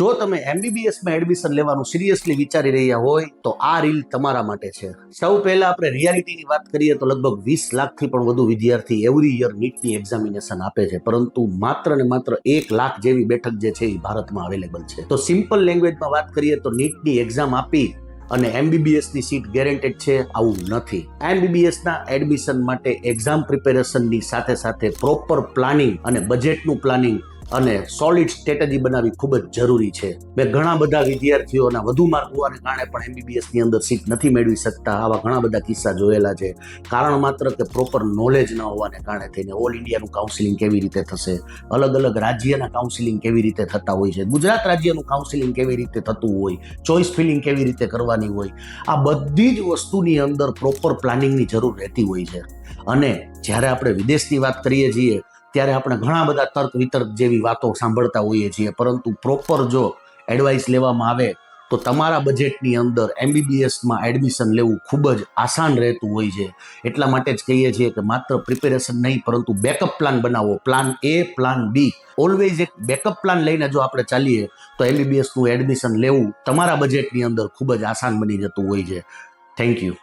જો તમે એમબીબીએસમાં એડમિશન લેવાનું સિરિયસલી વિચારી રહ્યા હોય તો આ રીલ તમારા માટે છે. સૌ પહેલા આપણે રિયાલિટીની વાત કરીએ તો લગભગ 20 લાખથી પણ વધુ વિદ્યાર્થી એવરી યર નીટની એક્ઝામિનેશન આપે છે, પરંતુ માત્ર ને માત્ર 1 લાખ જેવી બેઠક જે છે એ ભારતમાં અવેલેબલ છે. તો સિમ્પલ લેંગ્વેજમાં વાત કરીએ તો નીટની એક્ઝામ આપી અને એમબીબીએસની સીટ ગેરેન્ટેડ છે, આવું નથી. એમબીબીએસના એડમિશન માટે એક્ઝામ પ્રિપેરેશનની સાથે સાથે પ્રોપર પ્લાનિંગ અને બજેટનું પ્લાનિંગ અને સોલિડ સ્ટ્રેટેજી બનાવવી ખૂબ જ જરૂરી છે. મેં ઘણા બધા વિદ્યાર્થીઓના વધુ માર્ક હોવાને કારણે પણ એમબીબીએસની અંદર સીટ નથી મેળવી શકતા, આવા ઘણા બધા કિસ્સા જોયેલા છે. કારણ માત્ર કે પ્રોપર નોલેજ ન હોવાને કારણે થઈને ઓલ ઇન્ડિયાનું કાઉન્સિલિંગ કેવી રીતે થશે, અલગ અલગ રાજ્યના કાઉન્સિલિંગ કેવી રીતે થતા હોય છે, ગુજરાત રાજ્યનું કાઉન્સિલિંગ કેવી રીતે થતું હોય, ચોઇસ ફિલિંગ કેવી રીતે કરવાની હોય, આ બધી જ વસ્તુની અંદર પ્રોપર પ્લાનિંગની જરૂર રહેતી હોય છે. અને જ્યારે આપણે વિદેશની વાત કરીએ છીએ ત્યારે આપણે ઘણા બધા તર્ક વિતર્ક જેવી વાતો સાંભળતા હોઈએ છીએ, પરંતુ પ્રોપર જો એડવાઇસ લેવામાં આવે તો તમારા બજેટની અંદર એમબીબીએસમાં એડમિશન લેવું ખૂબ જ આસાન રહેતું હોય છે. એટલા માટે જ કહીએ છીએ કે માત્ર પ્રિપેરેશન નહીં પરંતુ બેકઅપ પ્લાન બનાવો, પ્લાન એ, પ્લાન બી, ઓલવેઝ એક બેકઅપ પ્લાન લઈને જો આપણે ચાલીએ તો એમબીબીએસનું એડમિશન લેવું તમારા બજેટની અંદર ખૂબ જ આસાન બની જતું હોય છે. Thank you.